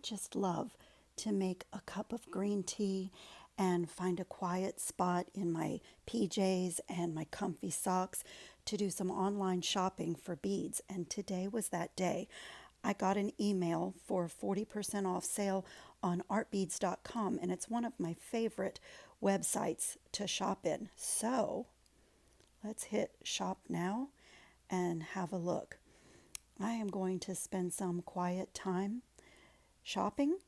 just love to make a cup of green tea and find a quiet spot in my PJs and my comfy socks to do some online shopping for beads. And today was that day. I got an email for a 40% off sale on artbeads.com, and it's one of my favorite websites to shop in. So let's hit shop now and have a look. I am going to spend some quiet time shopping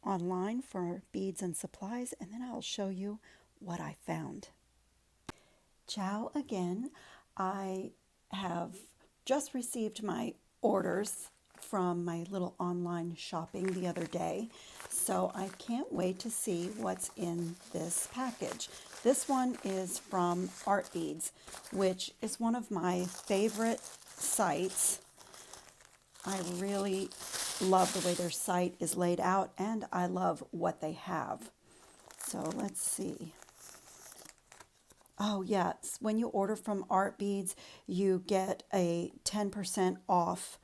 online for beads and supplies, and then I'll show you what I found. Ciao again. I have just received my orders from my little online shopping the other day, so I can't wait to see what's in this package. This one is from Art Beads, which is one of my favorite sites. I really love the way their site is laid out, and I love what they have. So let's see. Oh yes, when you order from Art Beads, you get a 10% off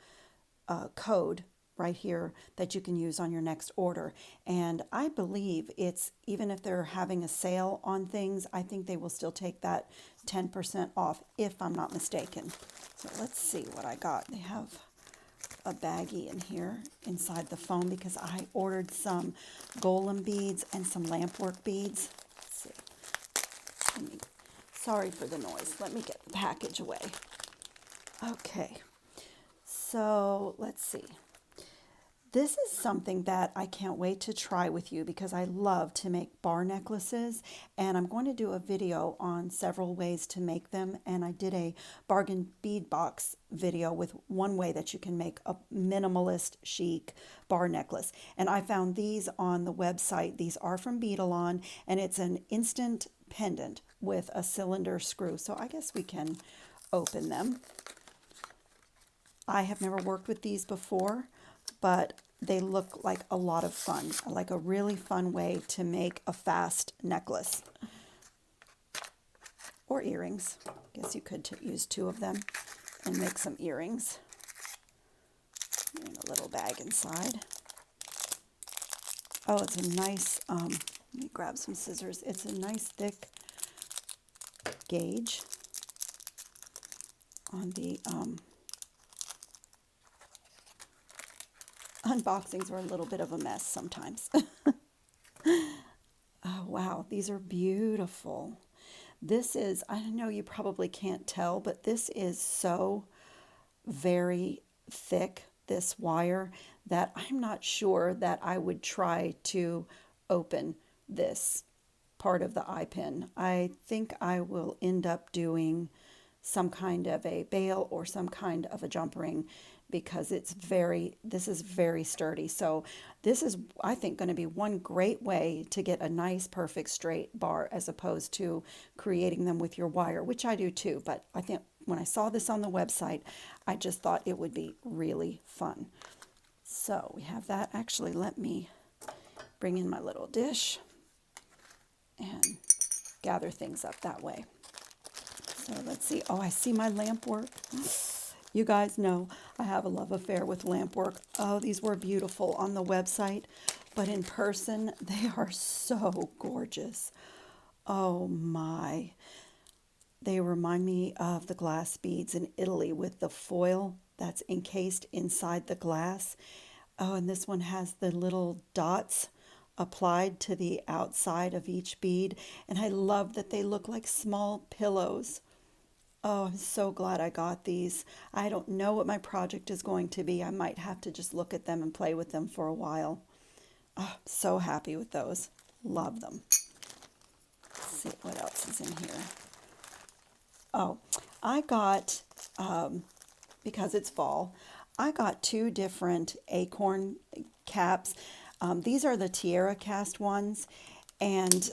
code right here that you can use on your next order. And I believe it's, even if they're having a sale on things, I think they will still take that 10% off if I'm not mistaken. So let's see what I got. They have a baggie in here inside the foam because I ordered some golem beads and some lampwork beads. Let's see. Sorry for the noise. Let me get the package away. Okay. So let's see. This is something that I can't wait to try with you because I love to make bar necklaces, and I'm going to do a video on several ways to make them. And I did a bargain bead box video with one way that you can make a minimalist chic bar necklace. And I found these on the website. These are from Beadalon, and it's an instant pendant with a cylinder screw. So I guess we can open them. I have never worked with these before, but they look like a lot of fun, like a really fun way to make a fast necklace. Or earrings. I guess you could use two of them and make some earrings. And a little bag inside. Oh, it's a nice, let me grab some scissors. It's a nice thick gauge on the unboxings are a little bit of a mess sometimes. Oh, wow. These are beautiful. This is, I know you probably can't tell, but this is so very thick, this wire, that I'm not sure that I would try to open this part of the eye pin. I think I will end up doing some kind of a bail or some kind of a jump ring because this is very sturdy. So this is, I think, going to be one great way to get a nice, perfect straight bar as opposed to creating them with your wire, which I do too. But I think when I saw this on the website, I just thought it would be really fun. So we have that. Actually, let me bring in my little dish and gather things up that way. So let's see. Oh, I see my lamp work. You guys know I have a love affair with lamp work. Oh, these were beautiful on the website, but in person, they are so gorgeous. Oh my. They remind me of the glass beads in Italy with the foil that's encased inside the glass. Oh, and this one has the little dots applied to the outside of each bead, and I love that they look like small pillows. Oh, I'm so glad I got these. I don't know what my project is going to be. I might have to just look at them and play with them for a while. Oh, so happy with those. Love them. Let's see what else is in here. Oh, I got, because it's fall, I got two different acorn caps. These are the Tiara cast ones, and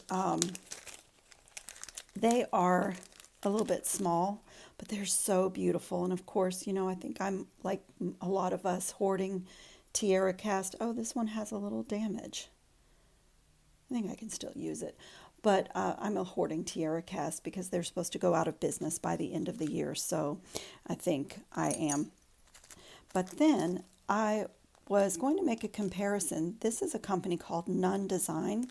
they are a little bit small, but they're so beautiful. And of course, you know, I think I'm like a lot of us hoarding Tiara cast. Oh, this one has a little damage. I think I can still use it. But I'm a hoarding Tiara cast because they're supposed to go out of business by the end of the year. So I think I am. But then I was going to make a comparison. This is a company called Nun Design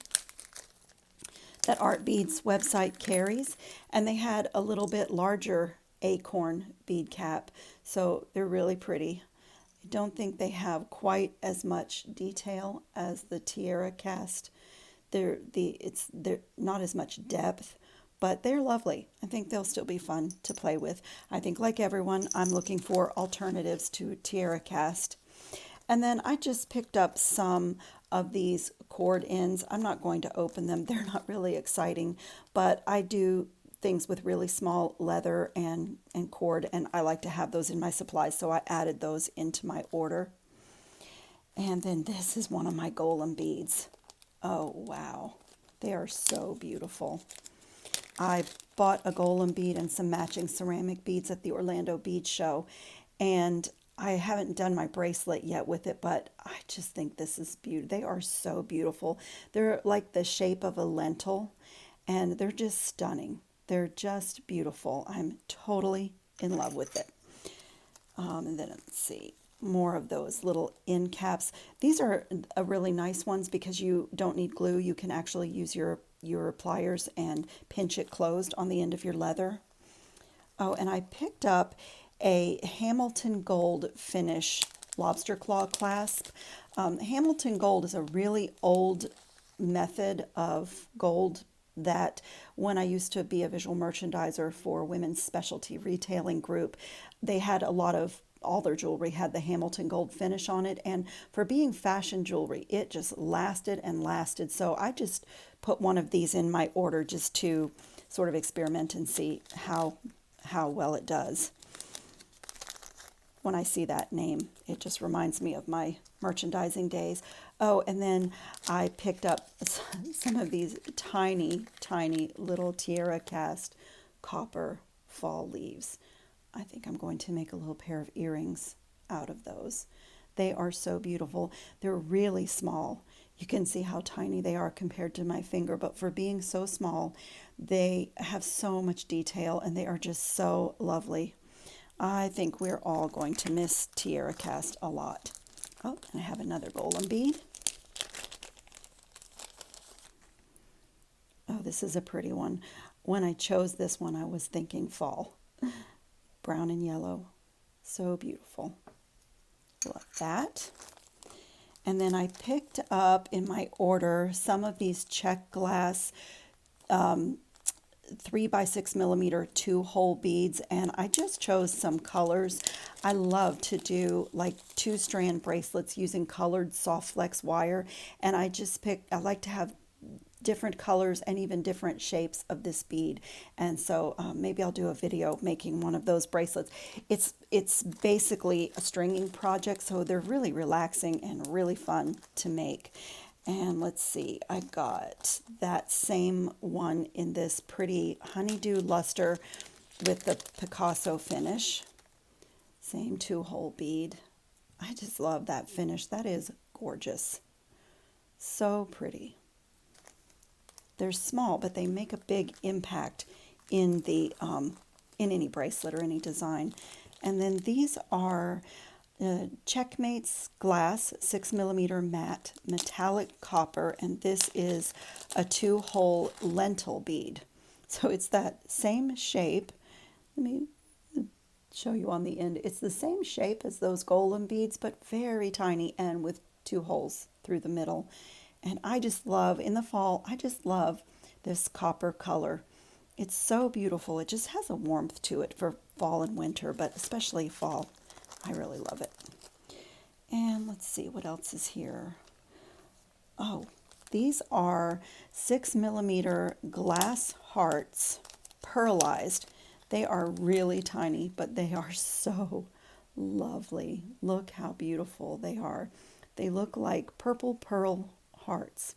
that Art Bead's website carries, and they had a little bit larger acorn bead cap, so they're really pretty. I don't think they have quite as much detail as the Tiara cast. They're not as much depth, but they're lovely. I think they'll still be fun to play with. I think, like everyone, I'm looking for alternatives to Tiara cast. And then I just picked up some of these cord ends. I'm not going to open them. They're not really exciting, but I do things with really small leather and cord, and I like to have those in my supplies, so I added those into my order. And then this is one of my golem beads. Oh, wow. They are so beautiful. I bought a golem bead and some matching ceramic beads at the Orlando Bead Show, and I haven't done my bracelet yet with it, but I just think this is beautiful. They are so beautiful. They're like the shape of a lentil, and they're just stunning. They're just beautiful. I'm totally in love with it. And then let's see, more of those little end caps. These are really nice ones because you don't need glue. You can actually use your pliers and pinch it closed on the end of your leather. Oh, and I picked up a Hamilton Gold finish lobster claw clasp. Hamilton Gold is a really old method of gold that when I used to be a visual merchandiser for women's specialty retailing group, they had a lot of, all their jewelry had the Hamilton Gold finish on it, and for being fashion jewelry, it just lasted and lasted. So I just put one of these in my order just to sort of experiment and see how well it does. When I see that name, it just reminds me of my merchandising days. Oh, and then I picked up some of these tiny, tiny little Tiara cast copper fall leaves. I think I'm going to make a little pair of earrings out of those. They are so beautiful. They're really small. You can see how tiny they are compared to my finger, but for being so small, they have so much detail and they are just so lovely. I think we're all going to miss Tiara cast a lot. Oh, and I have another golem bead. Oh, this is a pretty one. When I chose this one, I was thinking fall. Brown and yellow. So beautiful. Love that. And then I picked up in my order some of these check glass 3x6mm 2-hole beads, and I just chose some colors. I love to do like 2-strand bracelets using colored soft flex wire, and I like to have different colors and even different shapes of this bead, and so maybe I'll do a video making one of those bracelets. It's basically a stringing project, so they're really relaxing and really fun to make. And let's see, I got that same one in this pretty honeydew luster with the Picasso finish. Same 2-hole bead. I just love that finish. That is gorgeous. So pretty. They're small, but they make a big impact in the in any bracelet or any design. And then these are Checkmate's glass 6mm matte metallic copper, and this is a 2-hole lentil bead. So it's that same shape. Let me show you on the end. It's the same shape as those golem beads, but very tiny and with 2 holes through the middle. And I just love, in the fall, I just love this copper color. It's so beautiful. It just has a warmth to it for fall and winter, but especially fall. I really love it. And let's see what else is here. Oh, these are 6mm glass hearts, pearlized. They are really tiny, but they are so lovely. Look how beautiful they are. They look like purple pearl hearts.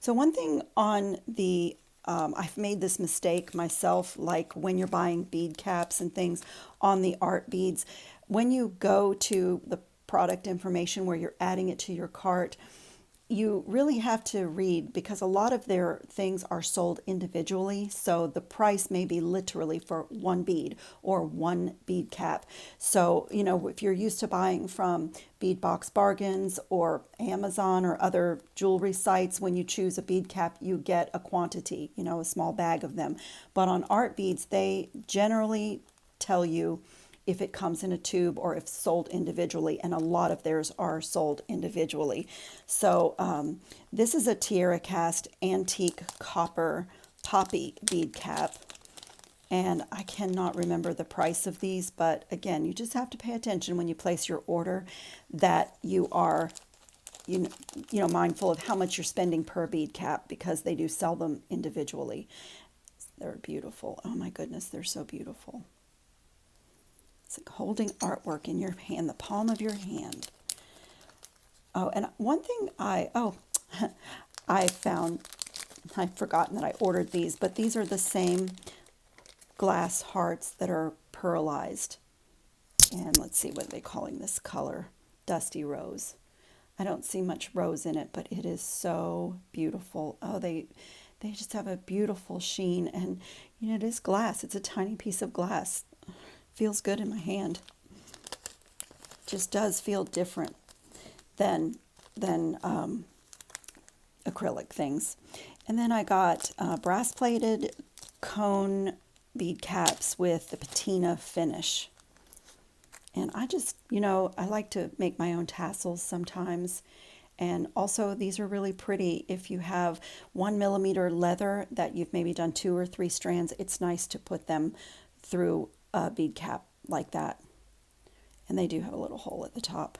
So one thing on the I've made this mistake myself, like when you're buying bead caps and things on the art beads, when you go to the product information where you're adding it to your cart, you really have to read because a lot of their things are sold individually. So the price may be literally for one bead or one bead cap. So, you know, if you're used to buying from Bead Box Bargains or Amazon or other jewelry sites, when you choose a bead cap, you get a quantity, you know, a small bag of them. But on art beads, they generally tell you if it comes in a tube or if sold individually, and a lot of theirs are sold individually. So this is a Tierra Cast antique copper poppy bead cap, and I cannot remember the price of these, but again, you just have to pay attention when you place your order that you are you know mindful of how much you're spending per bead cap, because they do sell them individually. They're beautiful. Oh my goodness, they're so beautiful. It's like holding artwork in your hand, the palm of your hand. Oh, and one thing I found, I'd forgotten that I ordered these, but these are the same glass hearts that are pearlized. And let's see, what are they calling this color? Dusty rose. I don't see much rose in it, but it is so beautiful. Oh, they just have a beautiful sheen, and you know, it is glass. It's a tiny piece of glass. Feels good in my hand. Just does feel different than acrylic things. And then I got brass plated cone bead caps with the patina finish. And I just, you know, I like to make my own tassels sometimes. And also these are really pretty. If you have 1mm leather that you've maybe done 2 or 3 strands, it's nice to put them through a bead cap like that. And they do have a little hole at the top.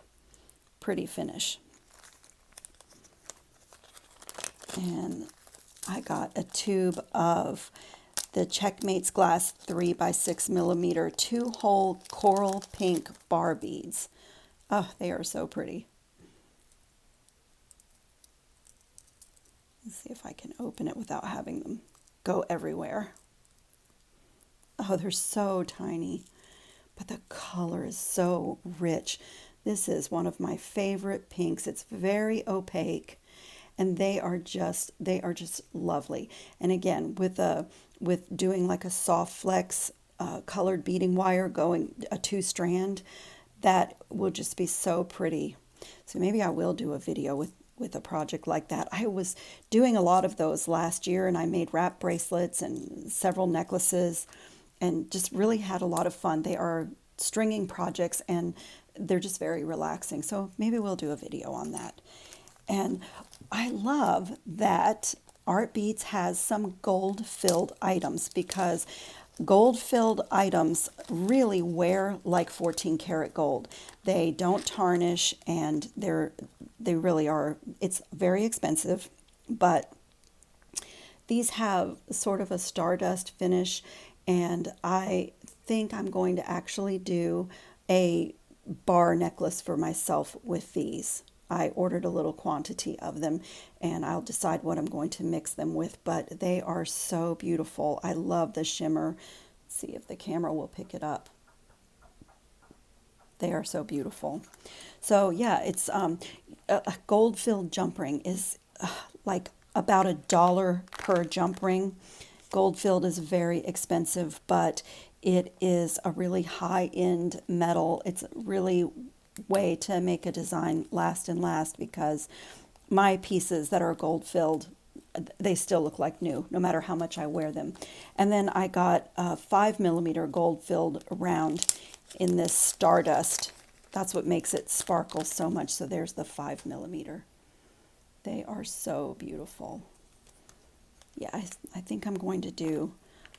Pretty finish. And I got a tube of the Checkmates Glass 3x6mm 2-hole coral pink bar beads. Oh, they are so pretty. Let's see if I can open it without having them go everywhere. Oh, they're so tiny, but the color is so rich. This is one of my favorite pinks. It's very opaque, and they are just lovely. And again, with doing like a soft flex colored beading wire, going a 2-strand, that will just be so pretty. So maybe I will do a video with a project like that. I was doing a lot of those last year, and I made wrap bracelets and several necklaces, and just really had a lot of fun. They are stringing projects, and they're just very relaxing. So maybe we'll do a video on that. And I love that Art Beads has some gold-filled items, because gold-filled items really wear like 14 karat gold. They don't tarnish, and they really are. It's very expensive, but these have sort of a stardust finish, and I think I'm going to actually do a bar necklace for myself with these. I ordered a little quantity of them, and I'll decide what I'm going to mix them with, but they are so beautiful. I love the shimmer. Let's see if the camera will pick it up. They are so beautiful. So yeah, it's a gold-filled jump ring is like about $1 per jump ring. Gold-filled is very expensive, but it is a really high-end metal. It's really way to make a design last and last, because my pieces that are gold-filled, they still look like new, no matter how much I wear them. And then I got a 5mm gold-filled round in this stardust. That's what makes it sparkle so much. So there's the 5mm. They are so beautiful. Yeah, I think I'm going to do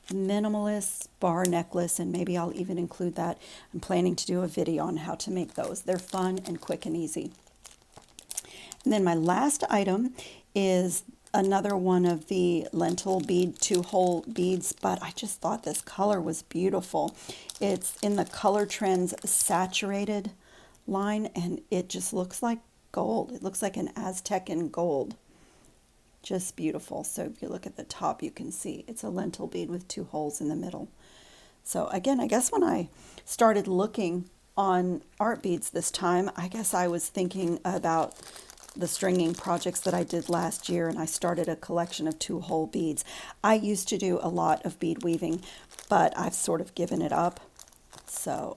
a minimalist bar necklace, and maybe I'll even include that. I'm planning to do a video on how to make those. They're fun and quick and easy. And then my last item is another one of the lentil bead 2-hole beads, but I just thought this color was beautiful. It's in the Color Trends Saturated line, and it just looks like gold. It looks like an Aztecan gold. Just beautiful. So if you look at the top, you can see it's a lentil bead with 2 holes in the middle. So again, I guess when I started looking on art beads this time, I guess I was thinking about the stringing projects that I did last year, and I started a collection of 2-hole beads. I used to do a lot of bead weaving, but I've sort of given it up. So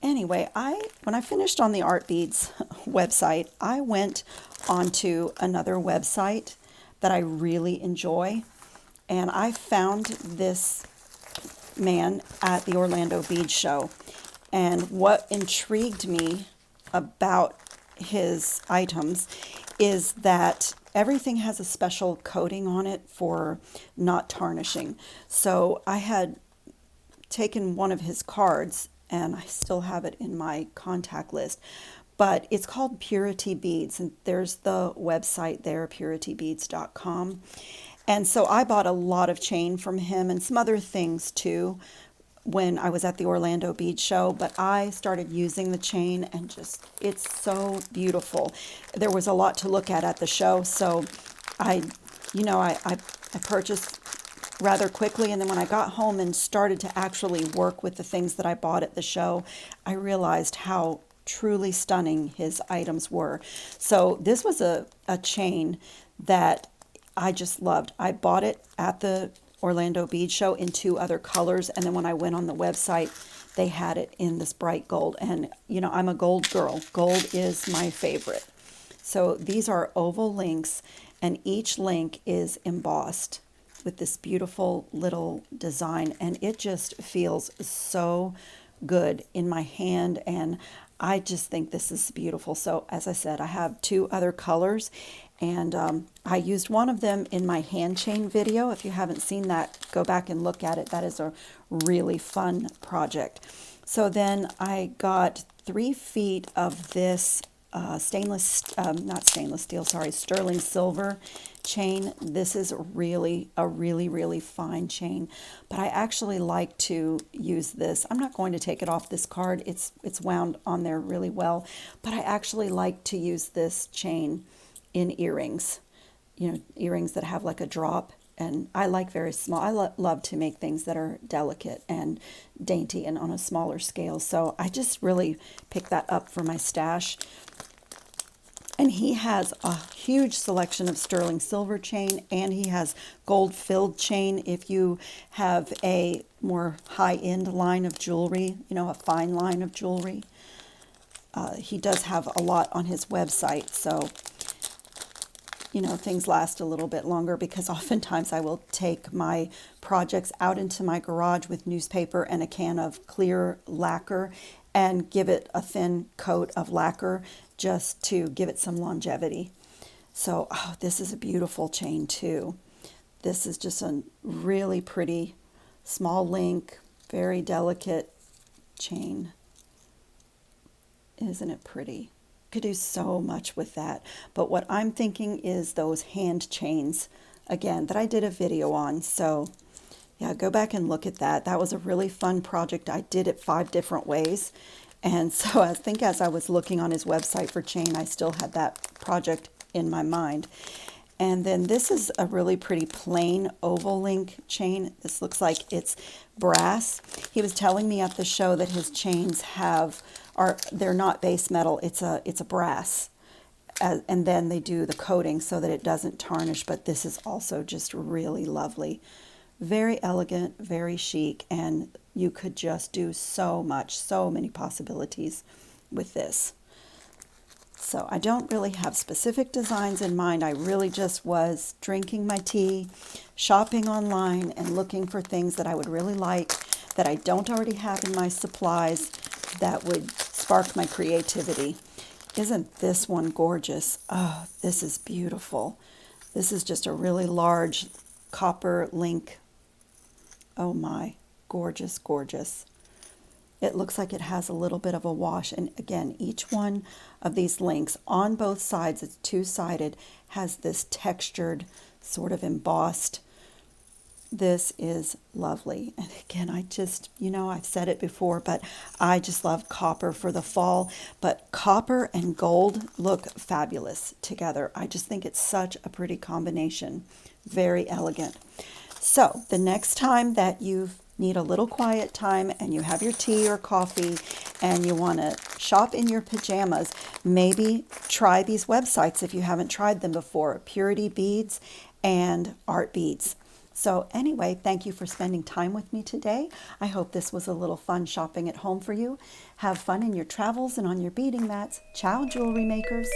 anyway, when I finished on the Art Beads website, I went onto another website that I really enjoy, and I found this man at the Orlando Bead Show. And what intrigued me about his items is that everything has a special coating on it for not tarnishing. So I had taken one of his cards, and I still have it in my contact list, but it's called Purity Beads, and there's the website there, puritybeads.com. And so I bought a lot of chain from him and some other things too when I was at the Orlando Bead Show, but I started using the chain, and just, it's so beautiful. There was a lot to look at the show, so I purchased rather quickly, and then when I got home and started to actually work with the things that I bought at the show, I realized how truly stunning his items were. So this was a chain that I just loved. I bought it at the Orlando Bead Show in 2 other colors, and then when I went on the website, they had it in this bright gold. And you know, I'm a gold girl. Gold is my favorite. So these are oval links, and each link is embossed with this beautiful little design, and it just feels so good in my hand, and I just think this is beautiful. So as I said, I have 2 other colors, and I used one of them in my hand chain video. If you haven't seen that, go back and look at it. That is a really fun project. So then I got 3 feet of this sterling silver chain. This is really a really fine chain, but I actually like to use this. I'm not going to take it off this card. It's wound on there really well, but I actually like to use this chain in earrings, you know, earrings that have like a drop, and I like very small. I love to make things that are delicate and dainty and on a smaller scale, so I just really picked that up for my stash. And he has a huge selection of sterling silver chain, and he has gold filled chain if you have a more high-end line of jewelry, you know, a fine line of jewelry. He does have a lot on his website, so you know, things last a little bit longer, because oftentimes I will take my projects out into my garage with newspaper and a can of clear lacquer and give it a thin coat of lacquer just to give it some longevity. So, oh, this is a beautiful chain too. This is just a really pretty small link, very delicate chain. Isn't it pretty? Could do so much with that. But what I'm thinking is those hand chains, again, that I did a video on. So yeah, go back and look at that. That was a really fun project. I did it 5 different ways. And so I think as I was looking on his website for chain, I still had that project in my mind. And then this is a really pretty plain oval link chain. This looks like it's brass. He was telling me at the show that his chains they're not base metal, it's a brass. And then they do the coating so that it doesn't tarnish, but this is also just really lovely. Very elegant, very chic, and you could just do so much, so many possibilities with this. So I don't really have specific designs in mind. I really just was drinking my tea, shopping online, and looking for things that I would really like that I don't already have in my supplies that would spark my creativity. Isn't this one gorgeous? Oh, this is beautiful. This is just a really large copper link. Oh my, gorgeous, gorgeous. It looks like it has a little bit of a wash. And again, each one of these links on both sides, it's 2-sided, has this textured, sort of embossed. This is lovely. And again, I just, you know, I've said it before, but I just love copper for the fall. But copper and gold look fabulous together. I just think it's such a pretty combination. Very elegant. So the next time that you've need a little quiet time and you have your tea or coffee and you want to shop in your pajamas, maybe try these websites if you haven't tried them before, Purity Beads and Art Beads. So anyway, thank you for spending time with me today. I hope this was a little fun shopping at home for you. Have fun in your travels and on your beading mats. Ciao, jewelry makers.